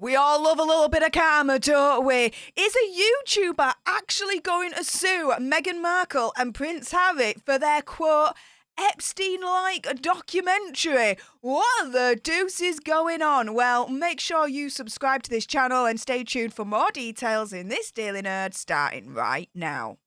We all love a little bit of karma, don't we? Is a YouTuber actually going to sue Meghan Markle and Prince Harry for their, quote, Epstein-like documentary? What the deuce is going on? Well, make sure you subscribe to this channel and stay tuned for more details in this Daily Nerd starting right now.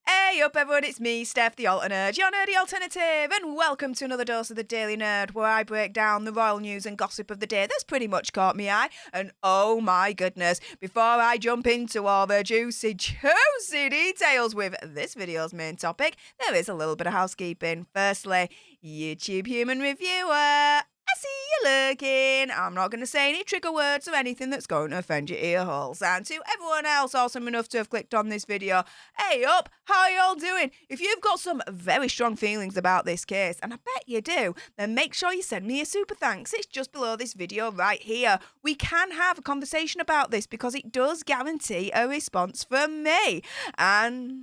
Hey up everyone, it's me, Stef The Alter Nerd, your nerdy alternative, and welcome to another dose of the Daily Nerd, where I break down the royal news and gossip of the day that's pretty much caught me eye. And oh my goodness, before I jump into all the juicy details with this video's main topic, there is a little bit of housekeeping. Firstly, YouTube human reviewer, I see you looking. I'm not going to say any trigger words or anything that's going to offend your ear holes. And to everyone else awesome enough to have clicked on this video, hey up, how y'all doing? If you've got some very strong feelings about this case, and I bet you do, then make sure you send me a super thanks. It's just below this video right here. We can have a conversation about this because it does guarantee a response from me. And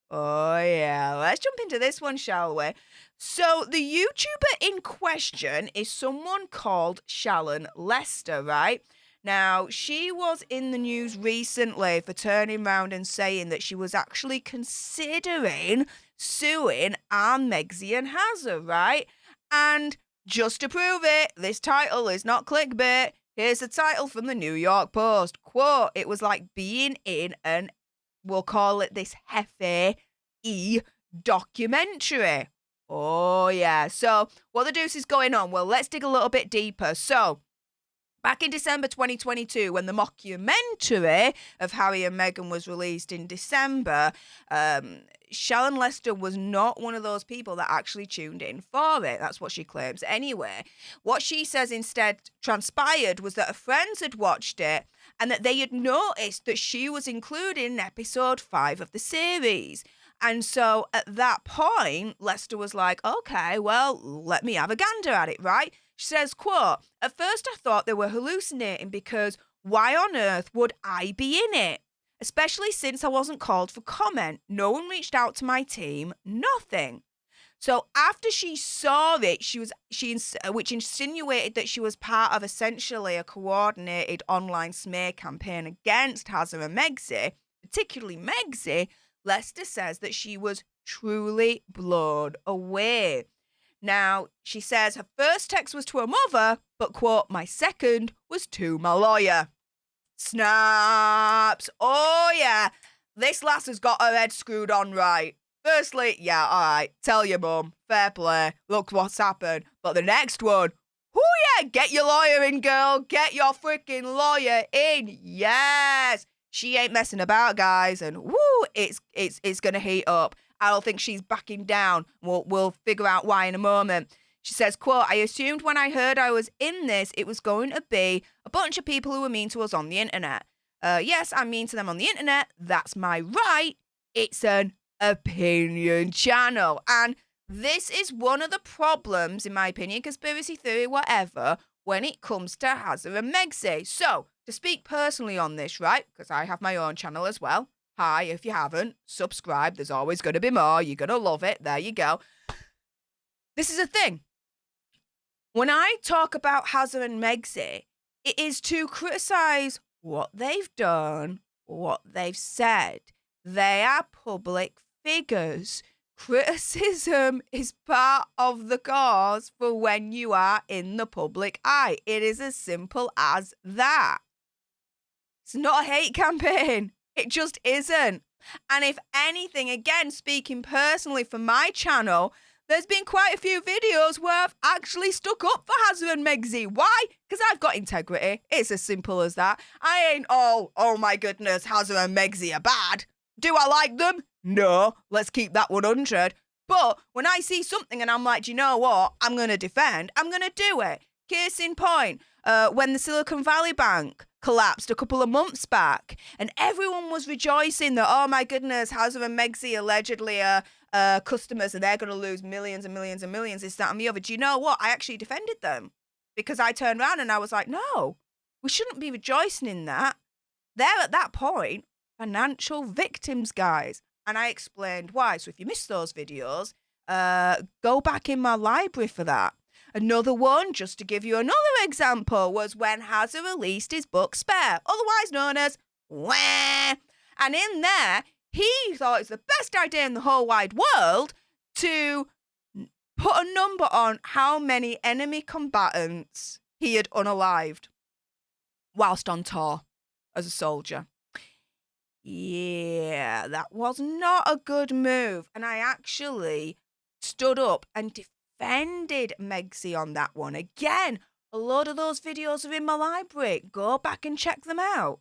oh yeah, let's jump into this one, shall we? So the YouTuber in question is someone called Shallon Lester, right? Now, she was in the news recently for turning around and saying that she was actually considering suing our Megxie and Hazard, right? And just to prove it, this title is not clickbait. Here's the title from the New York Post. Quote, it was like being in an, we'll call it this Hefe documentary. Oh, yeah. So what the deuce is going on? Well, let's dig a little bit deeper. So back in December 2022, when the mockumentary of Harry and Meghan was released in December, Shallon Lester was not one of those people that actually tuned in for it. That's what she claims anyway. What she says instead transpired was that her friends had watched it and that they had noticed that she was included in episode 5 of the series. And so at that point, Lester was like, okay, well, let me have a gander at it, right? She says, quote, at first I thought they were hallucinating because why on earth would I be in it? Especially since I wasn't called for comment. No one reached out to my team, nothing. So after she saw it, which insinuated that she was part of essentially a coordinated online smear campaign against Hazard and Megxie, particularly Megxie, Lester says that she was truly blown away. Now, she says her first text was to her mother, but, quote, my second was to my lawyer. Snaps. Oh, yeah. This lass has got her head screwed on right. Firstly, yeah, all right, tell your mum, fair play, look what's happened. But the next one, oh, yeah, get your lawyer in, girl. Get your freaking lawyer in. Yes. She ain't messing about, guys, and woo, it's gonna heat up. I don't think she's backing down. We'll figure out why in a moment. She says, quote, I assumed when I heard I was in this, it was going to be a bunch of people who were mean to us on the internet. Yes, I'm mean to them on the internet. That's my right. It's an opinion channel. And this is one of the problems, in my opinion, conspiracy theory, whatever, when it comes to Hazard and Megxie. So, to speak personally on this, right, because I have my own channel as well. Hi, if you haven't, subscribe. There's always going to be more. You're going to love it. There you go. This is a thing. When I talk about Hazard and Megxie, it is to criticize what they've done, what they've said. They are public figures. Criticism is part of the cause for when you are in the public eye. It is as simple as that. It's not a hate campaign. It just isn't. And if anything, again, speaking personally for my channel, there's been quite a few videos where I've actually stuck up for Hazard and Megxie. Why? Because I've got integrity. It's as simple as that. I ain't all, oh my goodness, Hazard and Megxie are bad. Do I like them? No. Let's keep that 100. But when I see something and I'm like, do you know what? I'm going to defend. I'm going to do it. Case in point, when the Silicon Valley Bank collapsed a couple of months back and everyone was rejoicing that, oh my goodness, Hazard and Megxie allegedly are customers and they're going to lose millions and millions and millions, this, that and the other. Do you know what? I actually defended them because I turned around and I was like, no, we shouldn't be rejoicing in that. They're at that point financial victims, guys. And I explained why. So if you missed those videos, go back in my library for that. Another one, just to give you another example, was when Hazza released his book Spare, otherwise known as Wah. And in there, he thought it's the best idea in the whole wide world to put a number on how many enemy combatants he had unalived whilst on tour as a soldier. Yeah, that was not a good move. And I actually stood up and defended Megsy on that one. Again, a lot of those videos are in my library. Go back and check them out.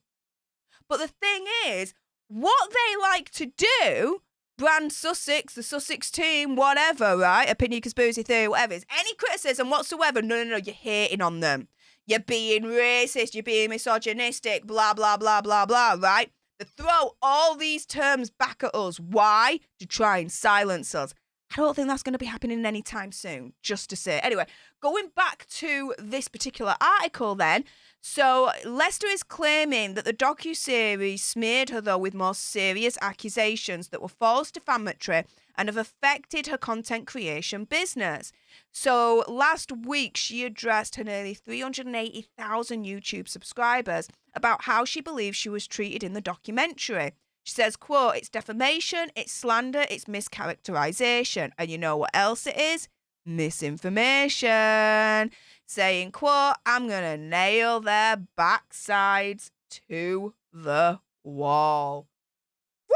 But the thing is, what they like to do, brand Sussex, the Sussex team, whatever, right? Opinion, conspiracy theory, whatever, is any criticism whatsoever. No, you're hating on them. You're being racist, you're being misogynistic, blah, blah, blah, blah, blah, right? They throw all these terms back at us. Why? To try and silence us. I don't think that's going to be happening anytime soon, just to say. Anyway, going back to this particular article then. So Lester is claiming that the docu-series smeared her, though, with more serious accusations that were false, defamatory, and have affected her content creation business. So last week, she addressed her nearly 380,000 YouTube subscribers about how she believes she was treated in the documentary. She says, quote, "It's defamation, it's slander, it's mischaracterization. And you know what else it is? Misinformation." Saying, quote, "I'm going to nail their backsides to the wall." Woo!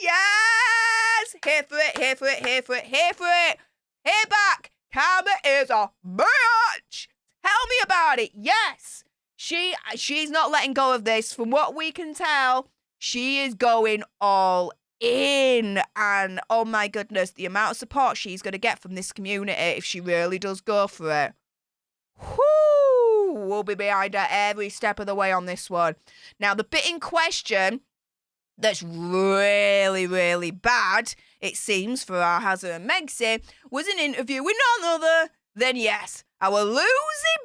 Yes! Here for it, here for it, here for it, here for it. Payback. Karma is a bitch. Tell me about it. Yes. She's not letting go of this. From what we can tell, she is going all in. And oh my goodness, the amount of support she's going to get from this community if she really does go for it. Whoo! We'll be behind her every step of the way on this one. Now, the bit in question that's really, really bad, it seems, for our Hazza and Megsy, was an interview with none other than, yes, our Lucy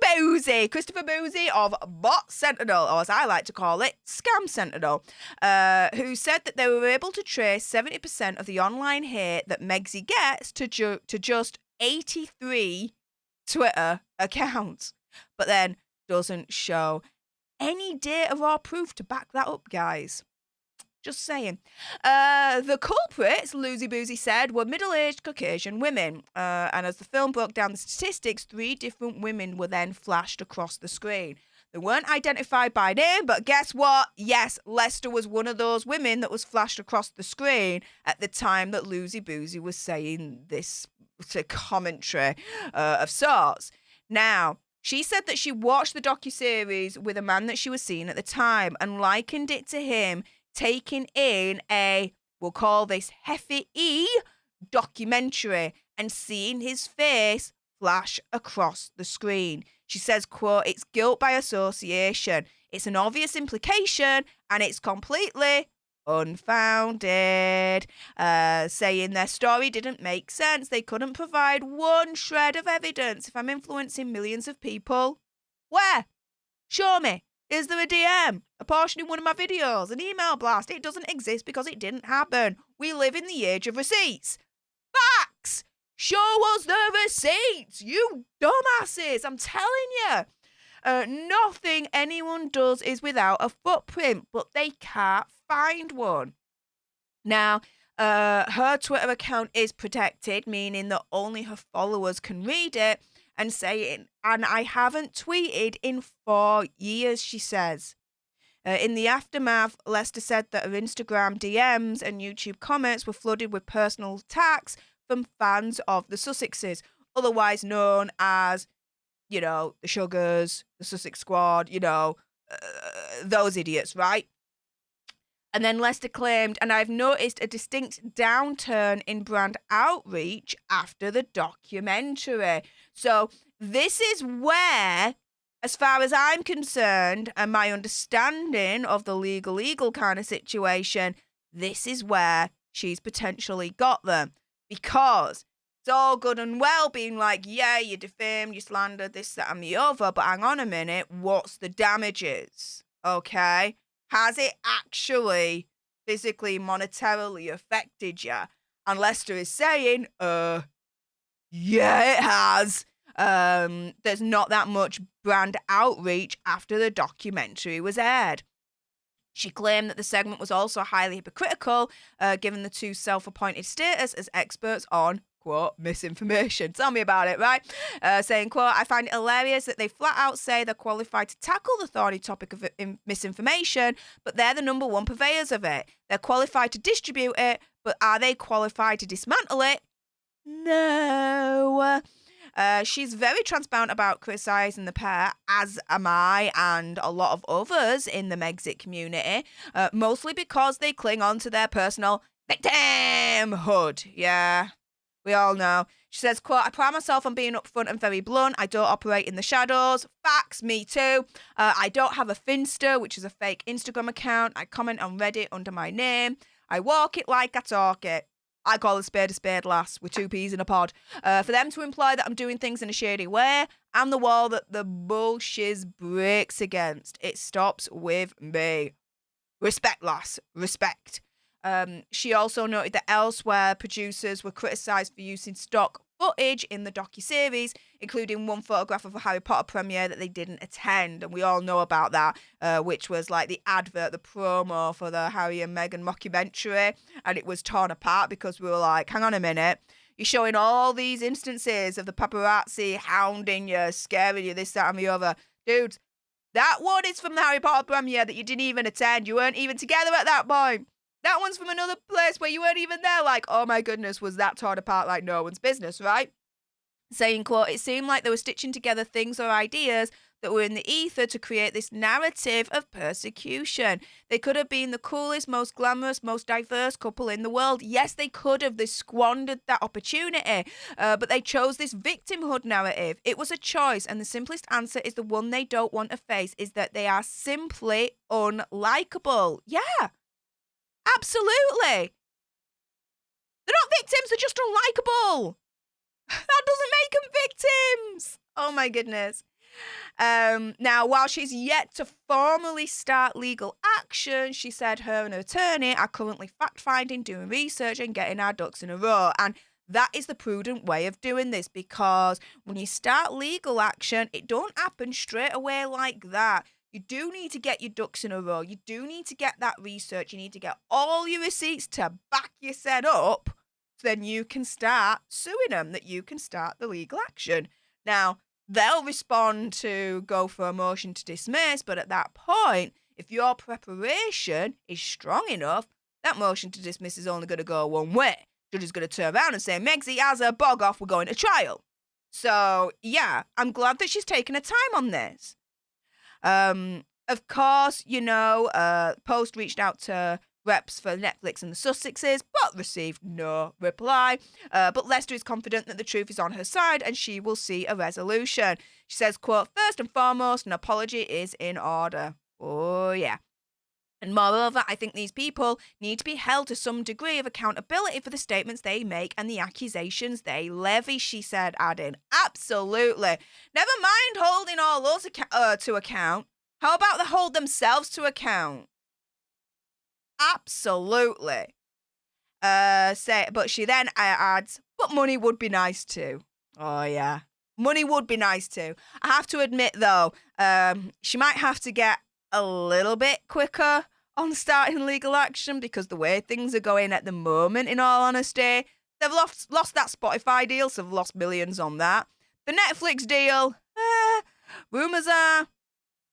Boozy, Christopher Boozy of Bot Sentinel, or as I like to call it, Scam Sentinel, who said that they were able to trace 70% of the online hate that Megsy gets to just 83 Twitter accounts, but then doesn't show any data or proof to back that up, guys. Just saying. The culprits, Lucy Boozy said, were middle-aged Caucasian women. And as the film broke down the statistics, 3 different women were then flashed across the screen. They weren't identified by name, but guess what? Yes, Lester was one of those women that was flashed across the screen at the time that Lucy Boozy was saying this commentary of sorts. Now, she said that she watched the docuseries with a man that she was seeing at the time and likened it to him taking in a, we'll call this Heffy documentary and seeing his face flash across the screen. She says, quote, "It's guilt by association. It's an obvious implication and it's completely unfounded," saying their story didn't make sense. They couldn't provide one shred of evidence. If I'm influencing millions of people, where? Show me. Is there a DM? A portion in one of my videos? An email blast? It doesn't exist because it didn't happen. We live in the age of receipts. Facts! Show us the receipts, you dumbasses. I'm telling you. Nothing anyone does is without a footprint, but they can't find one. Now, her Twitter account is protected, meaning that only her followers can read it, and saying, "And I haven't tweeted in 4 years," she says. In the aftermath, Lester said that her Instagram DMs and YouTube comments were flooded with personal attacks from fans of the Sussexes, otherwise known as, you know, the Sugars, the Sussex Squad, you know, those idiots, right? And then Lester claimed, "And I've noticed a distinct downturn in brand outreach after the documentary." So this is where, as far as I'm concerned, and my understanding of the legal kind of situation, this is where she's potentially got them. Because it's all good and well being like, yeah, you defamed, you slandered, this, that, and the other, but hang on a minute, what's the damages? Okay? Has it actually physically, monetarily affected you? And Lester is saying, yeah, it has. There's not that much brand outreach after the documentary was aired. She claimed that the segment was also highly hypocritical, given the two self-appointed status as experts on, quote, misinformation. Tell me about it, right? Saying, quote, I find it hilarious that they flat out say they're qualified to tackle the thorny topic of misinformation, but they're the number one purveyors of it. They're qualified to distribute it, but are they qualified to dismantle it? No. She's very transparent about criticising the pair, as am I and a lot of others in the Megxit community, mostly because they cling on to their personal victimhood. Yeah, we all know. She says, quote, I pride myself on being upfront and very blunt. I don't operate in the shadows. Facts, me too. I don't have a Finsta, which is a fake Instagram account. I comment on Reddit under my name. I walk it like I talk it. I call a spade, lass, with 2 peas in a pod. For them to imply that I'm doing things in a shady way, I'm the wall that the bullshiz breaks against. It stops with me. Respect, lass. Respect. She also noted that elsewhere, producers were criticised for using stock footage in the docu-series, including one photograph of a Harry Potter premiere that they didn't attend, and we all know about that, which was like the advert, the promo for the Harry and Meghan mockumentary, and it was torn apart because we were like, hang on a minute, you're showing all these instances of the paparazzi hounding you, scaring you, this, that, and the other. Dudes, that one is from the Harry Potter premiere that you didn't even attend. You weren't even together at that point. That one's from another place where you weren't even there. Like, oh my goodness, was that torn apart like no one's business, right? Saying, quote, it seemed like they were stitching together things or ideas that were in the ether to create this narrative of persecution. They could have been the coolest, most glamorous, most diverse couple in the world. Yes, they could have. They squandered that opportunity. But they chose this victimhood narrative. It was a choice. And the simplest answer is the one they don't want to face is that they are simply unlikable. Yeah. Absolutely. They're not victims, they're just unlikable. That doesn't make them victims. Oh my goodness. Now, while she's yet to formally start legal action, she said her and her attorney are currently fact-finding, doing research and getting our ducks in a row. And that is the prudent way of doing this, because when you start legal action, it don't happen straight away like that. You do need to get your ducks in a row. You do need to get that research. You need to get all your receipts to back your set up. So then you can start suing them, that you can start the legal action. Now, they'll respond to go for a motion to dismiss. But at that point, if your preparation is strong enough, that motion to dismiss is only going to go one way. Judge is going to turn around and say, Megxit has a bog off. We're going to trial. So, yeah, I'm glad that she's taken her time on this. Of course, you know, Post reached out to reps for Netflix and the Sussexes, but received no reply. But Lester is confident that the truth is on her side and she will see a resolution. She says, quote, first and foremost, an apology is in order. Oh, yeah. And moreover, I think these people need to be held to some degree of accountability for the statements they make and the accusations they levy, she said, adding, absolutely. Never mind holding all those to account. How about they hold themselves to account? Absolutely. But she then adds, but money would be nice too. Oh, yeah. Money would be nice too. I have to admit, though, she might have to get a little bit quicker on starting legal action, because the way things are going at the moment, in all honesty, they've lost that Spotify deal, so they've lost millions on that. The Netflix deal, rumours are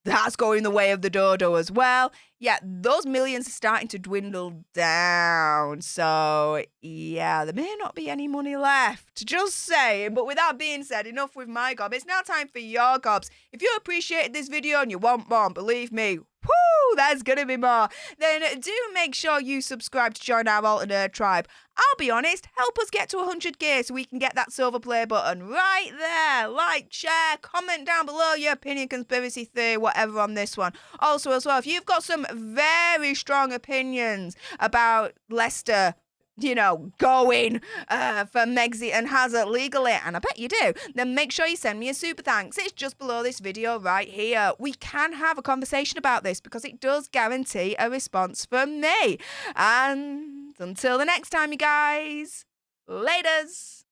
that's going the way of the dodo as well. Yeah, those millions are starting to dwindle down. So, yeah, there may not be any money left. Just saying. But with that being said, enough with my gob. It's now time for your gobs. If you appreciated this video and you want more, believe me, whoo, there's going to be more. Then do make sure you subscribe to join our Alter Nerd tribe. I'll be honest, help us get to 100k so we can get that silver play button right there. Like, share, comment down below your opinion, conspiracy theory, whatever on this one. Also, as well, if you've got some very strong opinions about Lester going for Megsy and Hazard legally, and I bet you do, then make sure you send me a super thanks. It's just below this video right here. We can have a conversation about this because it does guarantee a response from me. And until the next time, you guys, laters.